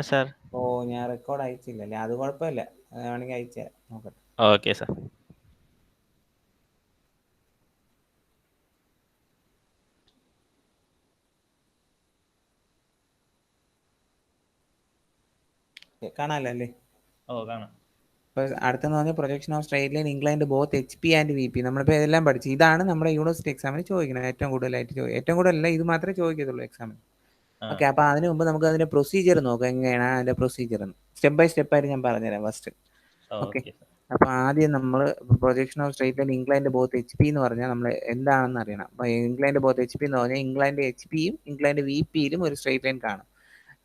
Sir. ഓ, ഞാൻ record അയച്ചില്ലല്ലേ? അത് കുഴപ്പമില്ല, വേണമെങ്കിൽ അയച്ചു നോക്കട്ടെ. Okay sir. കാണാമല്ലോ അല്ലേ? കാണാം. ഇപ്പോൾ അടുത്തെന്ന് പറഞ്ഞാൽ projection of straight line inclined both HP and VP. നമ്മളിപ്പോൾ ഇതെല്ലാം പഠിച്ചു. ഇതാണ് നമ്മുടെ യൂണിവേഴ്സിറ്റി എക്സാമിന് ചോദിക്കുന്നത് ഏറ്റവും കൂടുതലായിട്ട്. ഏറ്റവും കൂടുതലല്ല, ഇത് മാത്രമേ ചോദിക്കത്തുള്ളൂ എക്സാമിന്. ഓക്കെ, അപ്പോൾ അതിന് മുമ്പ് നമുക്ക് അതിൻ്റെ പ്രൊസീജിയർ നോക്കാം. എങ്ങനെയാണ് അതിൻ്റെ പ്രൊസീജിയർ എന്ന് സ്റ്റെപ്പ് ബൈ സ്റ്റെപ്പ് ആയിട്ട് ഞാൻ പറഞ്ഞുതരാം ഫസ്റ്റ്. ഓക്കെ, അപ്പോൾ ആദ്യം നമ്മൾ projection of straight line inclined both HP എന്ന് പറഞ്ഞാൽ നമ്മൾ എന്താണെന്ന് അറിയണം. അപ്പോൾ ഇൻക്ലൈൻഡ് ബോത്ത് HP എന്ന് പറഞ്ഞാൽ ഇൻക്ലൈൻഡ് HP-യും ഇൻക്ലൈൻഡ് VP-യിലും ഒരു സ്ട്രേറ്റ് ലൈൻ കാണും.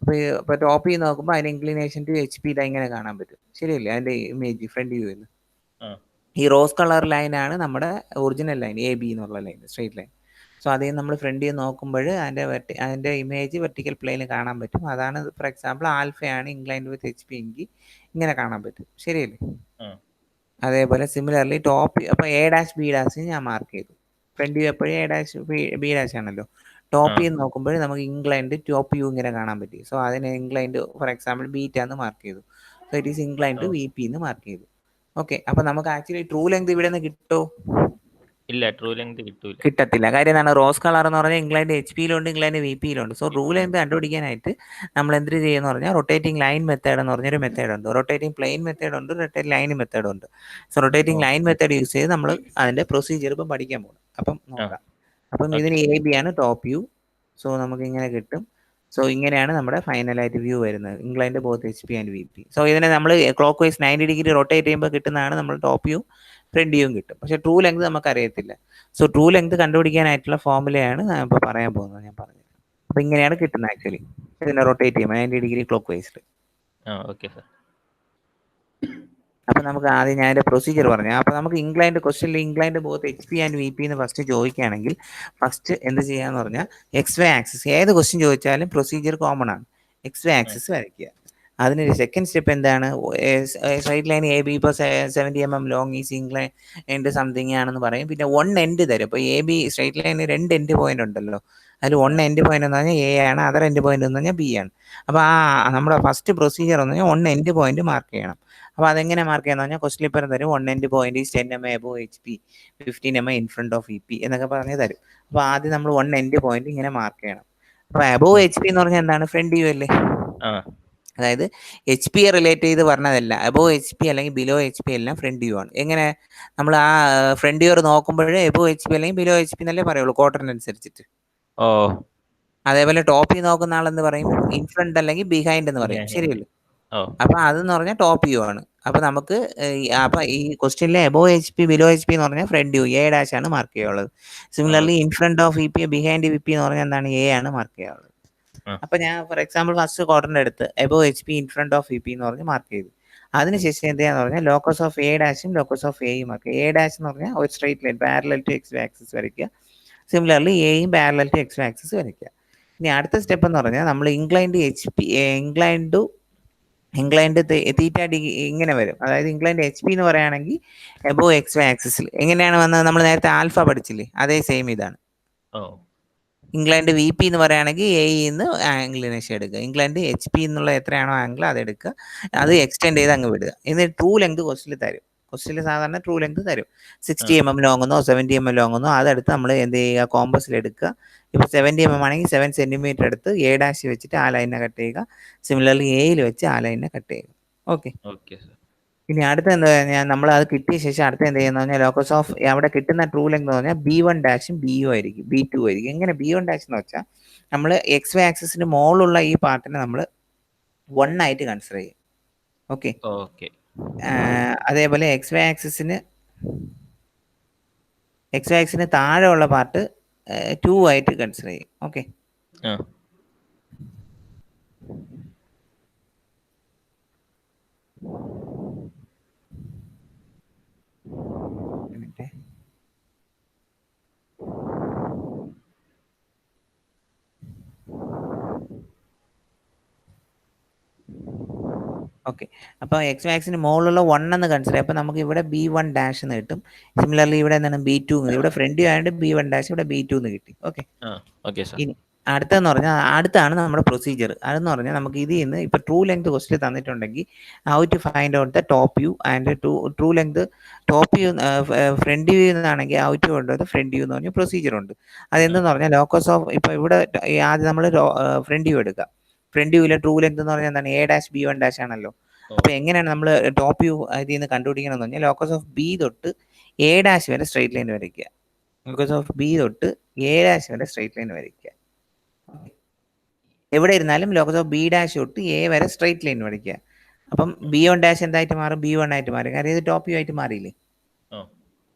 അപ്പോൾ ടോപ്പിൽ നിന്ന് നോക്കുമ്പോൾ അതിന് ഇൻക്ലിനേഷൻ ടു HP ഇങ്ങനെ കാണാൻ പറ്റും. ശരിയല്ലേ? അതിൻ്റെ ഇമേജ് ഫ്രണ്ട് വ്യൂവിൽ ഈ റോസ് കളർ ലൈനാണ് നമ്മുടെ ഒറിജിനൽ ലൈൻ, AB എന്നുള്ള ലൈൻ, സ്ട്രേറ്റ് ലൈൻ. സോ അതിൽ നമ്മൾ ഫ്രണ്ടിൽ നോക്കുമ്പോൾ അതിൻ്റെ ഇമേജ് വെർട്ടിക്കൽ പ്ലെയിനിൽ കാണാൻ പറ്റും. അതാണ് ഫോർ എക്സാമ്പിൾ ആൽഫയാണ് ഇൻക്ലൈൻഡ് വിത്ത് HP എങ്കിൽ ഇങ്ങനെ കാണാൻ പറ്റും. ശരിയല്ലേ? അതേപോലെ സിമിലർലി ടോപ്പ്, അപ്പോൾ A', B' ഞാൻ മാർക്ക് ചെയ്തു. ഫ്രണ്ട് വ്യൂ എപ്പോഴും A', B' ആണല്ലോ. ടോപ്പിൽ നിന്ന് നോക്കുമ്പോൾ നമുക്ക് ഇൻക്ലൈൻഡ് ടോപ്പ് വ്യൂ ഇങ്ങനെ കാണാൻ പറ്റി. സോ അതിന് ഇൻക്ലൈൻഡ് ഫോർ എക്സാമ്പിൾ ബീറ്റ എന്ന് മാർക്ക് ചെയ്തു. So it is inclined VP എന്ന് മാർക്ക് ചെയ്തു. ഓക്കെ, അപ്പോൾ നമുക്ക് ആക്ച്വലി ട്രൂ ലെങ്ത് ഇവിടെ നിന്ന് കിട്ടുമോ? ഇല്ല, ട്രൂ ലെങ്ത് കിട്ടത്തില്ല. കാര്യം എന്താണ്? റോസ് കളർ എന്ന് പറഞ്ഞാൽ ഇംഗ്ലണ്ട് HP-യിലുണ്ട്, ഇംഗ്ലണ്ട് VP-യിലുണ്ട്. സോ ട്രൂ ലെങ്ത് കണ്ടുപിടിക്കാനായിട്ട് നമ്മൾ എന്ത് ചെയ്യുമെന്ന് പറഞ്ഞാൽ റൊട്ടേറ്റിംഗ് ലൈൻ മെത്തേഡ് എന്ന് പറഞ്ഞൊരു മെത്തേഡ് ഉണ്ട്. റൊട്ടേറ്റിംഗ് പ്ലെയിൻ മെത്തേഡ് ഉണ്ട്, റൊട്ടേറ്റിംഗ് ലൈൻ മെത്തേഡ് ഉണ്ട്. So rotating line method use ചെയ്ത് നമ്മൾ അതിൻ്റെ പ്രൊസീജിയർ ഇപ്പം പഠിക്കാൻ പോകും. അപ്പം നോക്കാം. അപ്പം ഇതിന് AB ആണ് ടോപ്പ് വ്യൂ. സോ നമുക്ക് ഇങ്ങനെ കിട്ടും. സോ ഇങ്ങനെയാണ് നമ്മുടെ ഫൈനലായിട്ട് വ്യൂ വരുന്നത്, England both HP and VP. So ഇതിനെ നമ്മൾ ക്ലോക്ക് വൈസ് 90 ഡിഗ്രി റൊട്ടേറ്റ് ചെയ്യുമ്പോൾ കിട്ടുന്നതാണ് നമ്മൾ ടോപ്പ് വ്യൂ, ഫ്രണ്ട് വ്യൂവും കിട്ടും. പക്ഷേ ട്രൂ ലെങ്ത് നമുക്ക് അറിയത്തില്ല. സോ ട്രൂ ലെങ്ത് കണ്ടുപിടിക്കാനായിട്ടുള്ള ഫോമുലയാണ് ഞാൻ ഇപ്പോൾ പറയാൻ പോകുന്നത്. ഞാൻ പറഞ്ഞു. അപ്പോൾ ഇങ്ങനെയാണ് കിട്ടുന്നത് ആക്ച്വലി. ഇതിനെ റൊട്ടേറ്റ് ചെയ്യുമ്പോൾ 90 ഡിഗ്രി ക്ലോക്ക് വൈസിൽ. Okay sir. അപ്പോൾ നമുക്ക് ആദ്യം ഞാൻ അതിൻ്റെ പ്രൊസീജിയർ പറഞ്ഞു. അപ്പോൾ നമുക്ക് ക്വസ്റ്റ്യനിൽ England both HP and VP എന്ന് ഫസ്റ്റ് ചോദിക്കുകയാണെങ്കിൽ ഫസ്റ്റ് എന്ത് ചെയ്യാന്ന് പറഞ്ഞാൽ XY ആക്സിസ്, ഏത് ക്വസ്റ്റ്യൻ ചോദിച്ചാലും പ്രൊസീജിയർ കോമൺ ആണ്. XY ആക്സിസ് വരയ്ക്കുക. അതിനൊരു സെക്കൻഡ് സ്റ്റെപ്പ് എന്താണ്? സ്ട്രൈറ്റ് ലൈൻ AB ഇപ്പോൾ 70 mm long is inclined something ആണെന്ന് പറയും. പിന്നെ 1 എൻഡ് തരും. ഇപ്പോൾ AB straight line 2 end point ഉണ്ടല്ലോ. അതിൽ 1 എൻഡ് പോയിന്റ് എന്ന് പറഞ്ഞാൽ A ആണ്, അതർ എൻഡ് പോയിന്റ് എന്ന് പറഞ്ഞാൽ B ആണ്. അപ്പോൾ നമ്മുടെ ഫസ്റ്റ് പ്രൊസീജിയർ എന്ന് പറഞ്ഞാൽ 1 എൻഡ് പോയിന്റ് മാർക്ക് ചെയ്യണം. അപ്പോൾ അതെങ്ങനെ മാർക്ക് ചെയ്യാന്ന് പറഞ്ഞാൽ ക്വസ്റ്റ്യൻ പേപ്പർ തരും. 1 end point is 10 mm above HP, 15 mm in front of VP എന്നൊക്കെ പറഞ്ഞ് തരും. അപ്പോൾ ആദ്യം നമ്മൾ 1 എൻഡ് പോയിന്റ് ഇങ്ങനെ മാർക്ക് ചെയ്യണം. അപ്പോൾ എബോവ് HP എന്ന് പറഞ്ഞാൽ എന്താണ്? ഫ്രണ്ട് വ്യൂ അല്ലേ? അതായത് HP റിലേറ്റ് ചെയ്ത് പറഞ്ഞതല്ല. എബോവ് HP അല്ലെങ്കിൽ ബിലോ HP എല്ലാം ഫ്രണ്ട് വ്യൂ ആണ്. എങ്ങനെ നമ്മൾ ആ ഫ്രണ്ട് വ്യൂ നോക്കുമ്പോഴേ എബോവ് HP അല്ലെങ്കിൽ ബിലോ HP എന്നല്ലേ പറയുള്ളൂ, ക്വാർട്ടറിന് അനുസരിച്ചിട്ട്. അതേപോലെ ടോപ്പിൽ നോക്കുന്ന ആളെന്ന് പറയും ഇൻ ഫ്രണ്ട് അല്ലെങ്കിൽ ബിഹൈൻഡ് എന്ന് പറയും. ശരിയല്ലേ? അപ്പൊ അതെന്ന് പറഞ്ഞാൽ ടോപ്പ് വ്യൂ ആണ്. അപ്പൊ നമുക്ക് അപ്പൊ ഈ ക്വസ്റ്റ്യനിലെ എബോവ് HP ബിലോ HP എന്ന് പറഞ്ഞാൽ ഫ്രണ്ട് വ്യൂ A' ആണ് മാർക്ക് ചെയ്യാനുള്ളത്. Similarly in front of VP behind VP എന്ന് പറഞ്ഞാൽ എന്താണ്? A ആണ് മാർക്ക് ചെയ്യാനുള്ളത്. അപ്പൊ ഞാൻ ഫോർ എക്സാമ്പിൾ ഫസ്റ്റ് ക്വാർട്ടറിന്റെ അടുത്ത് above HP in front of VP എന്ന് പറഞ്ഞ് മാർക്ക് ചെയ്തു. അതിനുശേഷം എന്താന്ന് പറഞ്ഞാൽ locus of A' locus of A mark. A' എന്ന് പറഞ്ഞാൽ ഒരു straight line parallel to XY axis വരയ്ക്കുക. സിമിലർലി Aയും പാരലൽ ടു XY ആക്സിസ് വരയ്ക്കുക. ഇനി അടുത്ത സ്റ്റെപ്പ് എന്ന് പറഞ്ഞാൽ നമ്മൾ ഇൻക്ലൈൻഡ് തീറ്റ ഡിഗ്രി ഇങ്ങനെ വരും. അതായത് ഇൻക്ലൈൻഡ് HP എന്ന് പറയുകയാണെങ്കിൽ എബോവ് XY ആക്സിസിൽ എങ്ങനെയാണ് വന്നത്? നമ്മൾ നേരത്തെ ആൽഫ പഠിച്ചില്ലേ, അതേ സെയിം ഇതാണ്. ഇംഗ്ലണ്ട് VP എന്ന് പറയുകയാണെങ്കിൽ Aന്ന് ആംഗിളിനേഷൻ എടുക്കുക. ഇംഗ്ലണ്ട് HP എന്നുള്ള എത്രയാണോ ആംഗിൾ അതെടുക്കുക, അത് എക്സ്റ്റെൻഡ് ചെയ്ത് അങ്ങ് വിടുക. എന്നിട്ട് ട്രൂ ലെങ്ത് ക്വസ്റ്റിൽ തരും. ക്വസ്റ്റിൽ സാധാരണ ട്രൂ ലെങ്ത് തരും. 60 mm ലോങ് എന്നോ 70 mm ലോങ് എന്നോ അതെടുത്ത് നമ്മൾ എന്ത് ചെയ്യുക? കോമ്പസിൽ എടുക്കുക. ഇപ്പോൾ 70 mm ആണെങ്കിൽ 7 cm എടുത്ത് A' വെച്ചിട്ട് ആ ലൈനെ കട്ട് ചെയ്യുക. സിമിലർലി Aയിൽ വെച്ച് ആ ലൈനെ കട്ട് ചെയ്യുക. ഓക്കെ. ഇനി അടുത്ത എന്താ പറഞ്ഞാൽ നമ്മൾ അത് കിട്ടിയ ശേഷം അടുത്ത എന്ത് ചെയ്യുന്ന പറഞ്ഞാൽ ലോക്കസ് ഓഫ് അവിടെ കിട്ടുന്ന ട്രൂ ലെങ്ത് എന്ന് പറഞ്ഞാൽ B1' BU ആയിരിക്കും, B2 ആയിരിക്കും. എങ്ങനെ B1' എന്ന് വെച്ചാൽ നമ്മൾ XY ആക്സിസിന് മുകളിലുള്ള ഈ പാർട്ടിനെ നമ്മൾ 1 ആയിട്ട് കൺസിഡർ ചെയ്യും. ഓക്കെ. അതേപോലെ XY ആക്സിസിന് താഴെയുള്ള പാർട്ട് 2 ആയിട്ട് കൺസിഡർ ചെയ്യും. ഓക്കെ. ഓക്കെ. അപ്പോൾ XY ആക്സിന് മുകളിലുള്ള 1 എന്ന് കൺസിഡർ ചെയ്യും. അപ്പോൾ നമുക്ക് ഇവിടെ B1' എന്ന് കിട്ടും. സിമിലർലി ഇവിടെ എന്താണ്? B2. ഇവിടെ ഫ്രണ്ട് വ്യൂ ആയതുകൊണ്ട് B1', ഇവിടെ B2 എന്ന് കിട്ടി. ഓക്കെ. ഇനി അടുത്തെന്ന് പറഞ്ഞാൽ അടുത്താണ് നമ്മുടെ പ്രൊസീജിയർ. അതെന്ന് പറഞ്ഞാൽ നമുക്ക് ഇതിൽ നിന്ന് ഇപ്പോൾ ട്രൂ ലെങ്ത് ക്വസ്റ്റ്യൻ തന്നിട്ടുണ്ടെങ്കിൽ how to find out the top view and true length top view front view എന്നാണെങ്കിൽ how to out front view എന്ന് പറഞ്ഞ പ്രൊസീജിയർ ഉണ്ട്. അതെന്തെന്ന് പറഞ്ഞാൽ ലോക്കസ് ഓഫ് ഇപ്പോൾ ഇവിടെ ആദ്യം നമ്മൾ ഫ്രണ്ട് വ്യൂ എടുക്കുക. ഫ്രണ്ട് വ്യൂവിലെ ട്രൂ ലെങ്ത് എന്ന് പറഞ്ഞാൽ എന്താണ് A', B', 1' ആണല്ലോ. അപ്പോൾ എങ്ങനെയാണ് നമ്മൾ ടോപ്പ് വ്യൂ ഇതിൽ നിന്ന് കണ്ടുപിടിക്കണമെന്ന് പറഞ്ഞാൽ ലോക്കസ് ഓഫ് ബി തൊട്ട് A' വരെ സ്ട്രൈറ്റ് ലൈൻ വരയ്ക്കുക. ലോക്കസ് ഓഫ് ബി തൊട്ട് A' വരെ സ്ട്രൈറ്റ് ലൈൻ വരയ്ക്കുക. എവിടെ ഇരുന്നാലും ലോക്കസ് ഓഫ് B' തൊട്ട് A വരെ സ്ട്രൈറ്റ് ലൈൻ വരയ്ക്കുക. അപ്പം B1' എന്തായിട്ട് മാറും? B1 ആയിട്ട് മാറും. കാരണം ഇത് ടോപ്പ് വ്യൂ ആയിട്ട് മാറിയില്ലേ?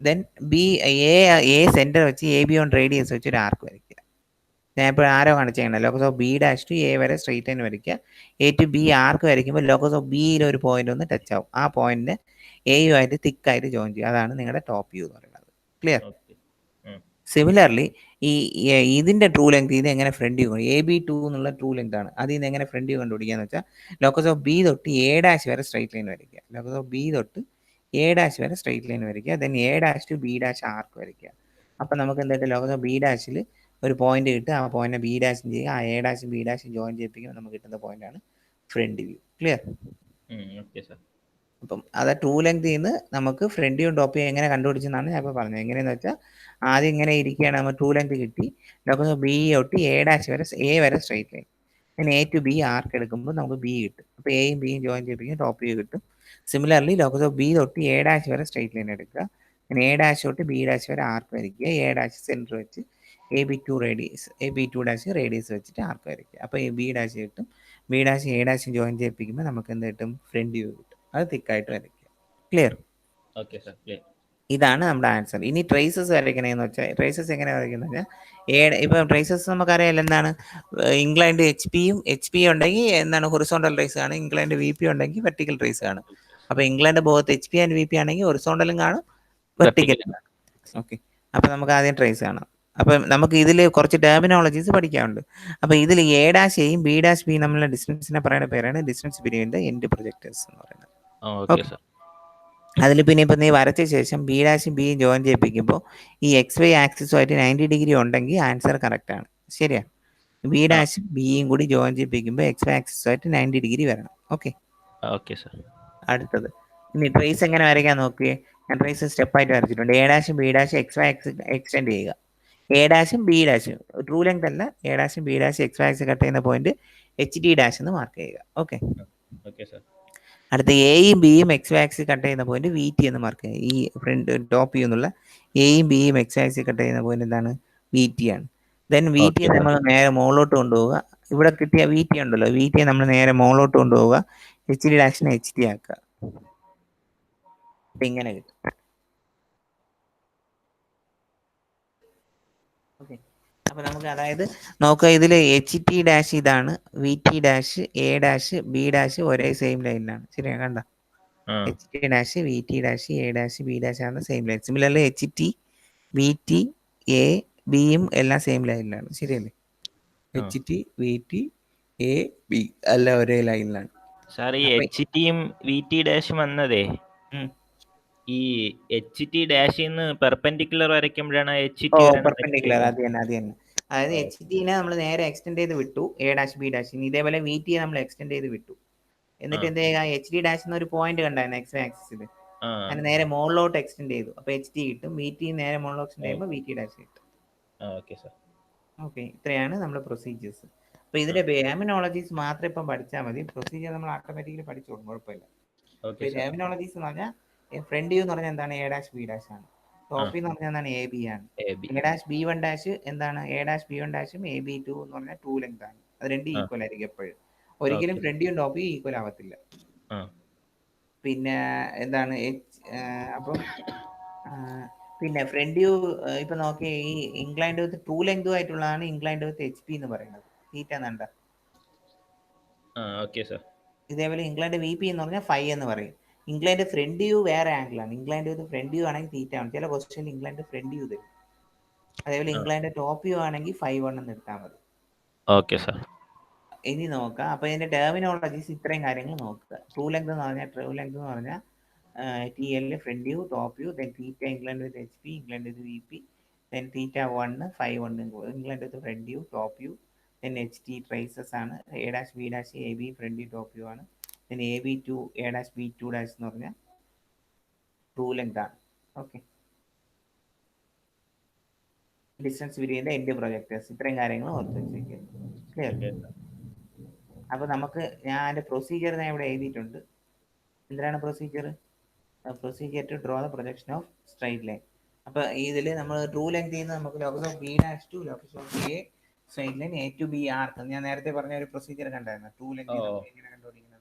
ദെൻ എ സെന്റർ വെച്ച് AB1 റേഡിയസ് വെച്ച് ഒരു ആർക്ക് വരയ്ക്കുക. ഞാൻ ഇപ്പോൾ ആരോ കാണിച്ചേക്കണം. Locus of B' to A വരെ സ്ട്രൈറ്റ് ലൈൻ വരയ്ക്കുക. A ടു B ആർക്ക് വരയ്ക്കുമ്പോൾ ലോക്കസ് ഓഫ് Bയിൽ ഒരു പോയിന്റ് ഒന്ന് ടച്ച് ആവും. ആ പോയിന്റിന് Aയുമായിട്ട് തിക്കായിട്ട് ജോയിൻ ചെയ്യും. അതാണ് നിങ്ങളുടെ ടോപ്പ് വ്യൂ എന്ന് പറയുന്നത്. ക്ലിയർ? സിമിലർലി ഇതിന്റെ ട്രൂ ലെങ്ത് ഇത് എങ്ങനെ ഫ്രണ്ട് വ്യൂ AB2 എന്നുള്ള ട്രൂ ലെങ്ത് ആണ്. അതിൽ നിന്ന് എങ്ങനെ ഫ്രണ്ട് വ്യൂ കണ്ടുപിടിക്കാന്ന് വെച്ചാൽ ലോക്കസ് ഓഫ് B തൊട്ട് A' വരെ സ്ട്രൈറ്റ് ലൈൻ വരയ്ക്കുക. ലോക്കസ് ഓഫ് B തൊട്ട് A' വരെ സ്ട്രൈറ്റ് ലൈൻ വരയ്ക്കുക. ദെൻ A' ടു B' ആർക്ക് വരയ്ക്കുക. അപ്പം നമുക്ക് എന്തായിട്ട് ലോക്കസ് ഓഫ് B' ഒരു പോയിന്റ് കിട്ടുക. ആ പോയിന്റ് B' ചെയ്യുക. ആ A' B' ജോയിൻ ചെയ്യിപ്പിക്കുമ്പോൾ നമുക്ക് കിട്ടുന്ന പോയിന്റാണ് ഫ്രണ്ട് വ്യൂ. ക്ലിയർ? അപ്പം അത് ട്രൂ ലെങ്ത് നിന്ന് നമുക്ക് ഫ്രണ്ട് വ്യൂ ടോപ്പ് വ്യൂ എങ്ങനെ കണ്ടുപിടിച്ചെന്നാണ് ഞാൻ ഇപ്പോൾ പറഞ്ഞത്. എങ്ങനെയെന്ന് വെച്ചാൽ ആദ്യം ഇങ്ങനെ ഇരിക്കുകയാണ്. നമ്മൾ ട്രൂ ലെങ്ത് കിട്ടി. ലോക്കസ് ഓഫ് B തൊട്ട് A വരെ സ്ട്രൈറ്റ് ലൈൻ. പിന്നെ A ടു B ആർക്ക് എടുക്കുമ്പോൾ നമുക്ക് B കിട്ടും. അപ്പോൾ Aയും Bയും ജോയിൻ ചെയ്യിപ്പിക്കും ടോപ്പ് വ്യൂ കിട്ടും. സിമിലർലി ലോക്കസ് ഓഫ് B തൊട്ട് A' വരെ സ്ട്രൈറ്റ് ലൈൻ എടുക്കുക. പിന്നെ A' തൊട്ട് B' വരെ ആർക്ക് വരയ്ക്കുക. A' സെൻറ്റർ വെച്ച് AB2 റേഡിയസ് വെച്ചിട്ട് ആർക്ക് വരയ്ക്കുക. അപ്പോൾ B' കിട്ടും. B' A' ജോയിൻ ചെയ്യിപ്പിക്കുമ്പോൾ നമുക്ക് എന്ത് കിട്ടും? ഫ്രണ്ട് വ്യൂ കിട്ടും. അത് തിക്കായിട്ട് വരയ്ക്കുക. ക്ലിയർ? ഇതാണ് നമ്മുടെ ആൻസർ. ഇനി ട്രേസസ് വരയ്ക്കണേന്ന് വെച്ചാൽ ട്രേസസ് എങ്ങനെ വരയ്ക്കുന്നത് വെച്ചാൽ ഇപ്പം ട്രേസസ് നമുക്കറിയാമല്ലോ എന്താണ്. ഇംഗ്ലണ്ട് HP ഉണ്ടെങ്കിൽ എന്താണ് ഹൊറിസോണ്ടൽ ട്രേസ് ആണ്. ഇംഗ്ലണ്ട് VP ഉണ്ടെങ്കിൽ വെർട്ടിക്കൽ ട്രേസ് ആണ്. അപ്പോൾ England both HP and VP ആണെങ്കിൽ ഹൊറിസോണ്ടലും കാണും വെർട്ടിക്കലും കാണും. ഓക്കെ, അപ്പോൾ നമുക്ക് ആദ്യം ട്രേസ് കാണാം. അപ്പം നമുക്ക് ഇതിൽ കുറച്ച് ടെർമിനോളജീസ് പഠിക്കാനുണ്ട്. അപ്പോൾ ഇതിൽ A'-Aയും B'-B തമ്മിലുള്ള ഡിസ്റ്റൻസിനെ പറയുന്ന പേരാണ് distance between the end projectors എന്ന് പറയുന്നത്. ഓക്കെ, അതിൽ പിന്നെ ഇപ്പം നീ വരച്ച ശേഷം B'-B ജോയിൻ ചെയ്യിപ്പിക്കുമ്പോൾ ഈ XY ആക്സിസുമായിട്ട് 90 ഡിഗ്രി ഉണ്ടെങ്കിൽ ആൻസർ കറക്റ്റ് ആണ്. ശരിയാ? B'-Bയും കൂടി ജോയിൻ ചെയ്യിപ്പിക്കുമ്പോൾ XY ആക്സിസുമായിട്ട് 90 ഡിഗ്രി വരണം. ഓക്കെ, അടുത്തത് ഇനി ട്രേസ് എങ്ങനെ വരയ്ക്കാൻ നോക്കിയേ. ഞാൻ ട്രേസ് സ്റ്റെപ്പായിട്ട് വരച്ചിട്ടുണ്ട്. A'-B' XY ആക്സിസ് എക്സ്റ്റെൻഡ് ചെയ്യുക. A'-ഉം B', ട്രൂ ലെങ്ത് അല്ല, A'-B' XY ആക്സിസ് കട്ട് ചെയ്യുന്ന പോയിന്റ് HD' എന്ന് മാർക്ക് ചെയ്യുക. ഓക്കെ, അടുത്ത Aയും Bയും XY ആക്സിസ് കട്ട് ചെയ്യുന്ന പോയിന്റ് VT എന്ന് മാർക്ക് ചെയ്യുക. ഈ ഫ്രണ്ട് ടോപ്പ് വ്യൂ എന്നുള്ള Aയും Bയും XY ആക്സിസ് കട്ട് ചെയ്യുന്ന പോയിന്റ് എന്താണ്? VT ആണ്. ദെൻ VT നമ്മൾ നേരെ മുകളിലോട്ട് കൊണ്ടുപോവുക. ഇവിടെ കിട്ടിയ VT ഉണ്ടല്ലോ, VT നമ്മൾ നേരെ മുകളിലോട്ട് കൊണ്ടുപോവുക. HD' HD ആക്കുക. അപ്പം ഇങ്ങനെ കിട്ടും. ഓക്കെ, അപ്പം നമുക്ക് അതായത് നോക്കുക, ഇതിൽ HT' ഇതാണ്, VT', A', B' ഒരേ സെയിം ലൈനിലാണ്. ശരിയാ? കണ്ട HT', VT', A', B' ആണ് same line. Similarly HT, VT, A, Bയും എല്ലാം സെയിം ലൈനിലാണ്. ശരിയല്ലേ? HT, VT, A, B എല്ലാം ഒരേ ലൈനിലാണ്. സാർ ഈ HTയും VT' വന്നതേ ഈ HT' പെർപെൻഡിക്കുലർ വരയ്ക്കുമ്പോഴാണ് പെർപെൻഡിക്കുലർ. അത് തന്നെ. അതായത് HTനെ നമ്മൾ നേരെ എക്സ്റ്റെൻഡ് ചെയ്ത് വിട്ടു. A', B'. ഇതേപോലെ VTയെ നമ്മൾ എക്സ്റ്റെൻഡ് ചെയ്ത് വിട്ടു. എന്നിട്ട് എന്ത് ചെയ്യുക? HD' എന്നൊരു പോയിന്റ് കണ്ടായിരുന്നു XY ആക്സിസിൽ. അതിന് നേരെ മുകളിലോട്ട് എക്സ്റ്റെൻഡ് ചെയ്തു. അപ്പോൾ HT കിട്ടും. VT നേരെ മുകളിലോട്ട് എക്സ്റ്റെൻഡ് ചെയ്യുമ്പോൾ VT' കിട്ടും. ഓക്കെ, ഇത്രയാണ് നമ്മുടെ പ്രൊസീജിയേഴ്സ്. അപ്പോൾ ഇതിന്റെ ടെർമിനോളജീസ് മാത്രം ഇപ്പം പഠിച്ചാൽ മതി. പ്രൊസീജിയർ നമ്മൾ ഓട്ടോമാറ്റിക്കലി പഠിച്ചോളും, കുഴപ്പമില്ല. ടെർമിനോളജീസ് എന്ന് പറഞ്ഞാൽ ഫ്രണ്ട് വ്യൂ എന്ന് പറഞ്ഞാൽ എന്താണ്? A', B' ആണ്. ടോപ്പ് വ്യൂ എന്ന് പറഞ്ഞാൽ എന്താണ്? AB ആണ്. A', B', എന്താണ്? A', B', AB2 എന്ന് പറഞ്ഞാൽ ട്രൂ ലെങ്ത് ആണ്. അത് രണ്ടും ഈക്വൽ ആയിരിക്കും എപ്പോഴും. ഒരിക്കലും front view top view equal ആവത്തില്ല. പിന്നെ എന്താണ് അപ്പം പിന്നെ ഫ്രണ്ട് വ്യൂ ഇപ്പൊ നോക്കി ഈ ഇംഗ്ലണ്ട് വിത്ത് ട്രൂ ലെങ്ത് ആയിട്ടുള്ളതാണ് ഇംഗ്ലണ്ട് വിത്ത് HP എന്ന് പറയുന്നത്. തീറ്റ നണ്ട. ഇതേപോലെ ഇംഗ്ലണ്ട് VP എന്ന് പറഞ്ഞാൽ 5 എന്ന് പറയും. ഇംഗ്ലണ്ട് ഫ്രണ്ട് വ്യൂ വേറെ ആംഗിൾ ആണ്. ഇംഗ്ലണ്ട് വിത്ത് ഫ്രണ്ട് വ്യൂ ആണെങ്കിൽ തീറ്റ ആണ്. ചില ക്വസ്റ്റ്യൻ ഇംഗ്ലണ്ട് ഫ്രണ്ട് വ്യൂ തരും. അതേപോലെ ഇംഗ്ലണ്ട് ടോപ്പ് വ്യൂ ആണെങ്കിൽ 5-1 എന്ന് എടുത്താൽ മതി. Okay sir. ഇനി നോക്കാം. അപ്പൊ ഇതിന്റെ ടെർമിനോളജീസ് ഇത്രയും കാര്യങ്ങൾ നോക്കുക. ട്രൂ ലെങ്ത് എന്ന് പറഞ്ഞാൽ TL front view, top view, then theta inclined with HP, inclined with VP, then theta 1 5-1 inclined with front view, top view, then HT traces ആണ്, A dash B dash AB front view top view ആണ്, then AB2 A dash B2 dash എന്ന് പറഞ്ഞാൽ true length ആണ്. Okay, distance between the end projectors, ഇത്രയും കാര്യങ്ങൾ ഓർത്ത് വെച്ചിരിക്കുക. Clear? അപ്പോൾ നമുക്ക് ഞാൻ അതിൻ്റെ പ്രൊസീജിയർ ഞാൻ ഇവിടെ എഴുതിയിട്ടുണ്ട്. എന്തിനാണ് procedure? Procedure to draw the projection of straight line. അപ്പോൾ ഇതിൽ നമ്മൾ ട്രൂ ലെങ്ത് ചെയ്യുന്നത് നമുക്ക് locus of B dash to locus of A straight line A to B arc. ഞാൻ നേരത്തെ പറഞ്ഞ ഒരു പ്രൊസീജിയർ കണ്ടായിരുന്നു. ട്രൂ ലെങ്ത് എങ്ങനെ കണ്ടുപിടിക്കുന്നത്?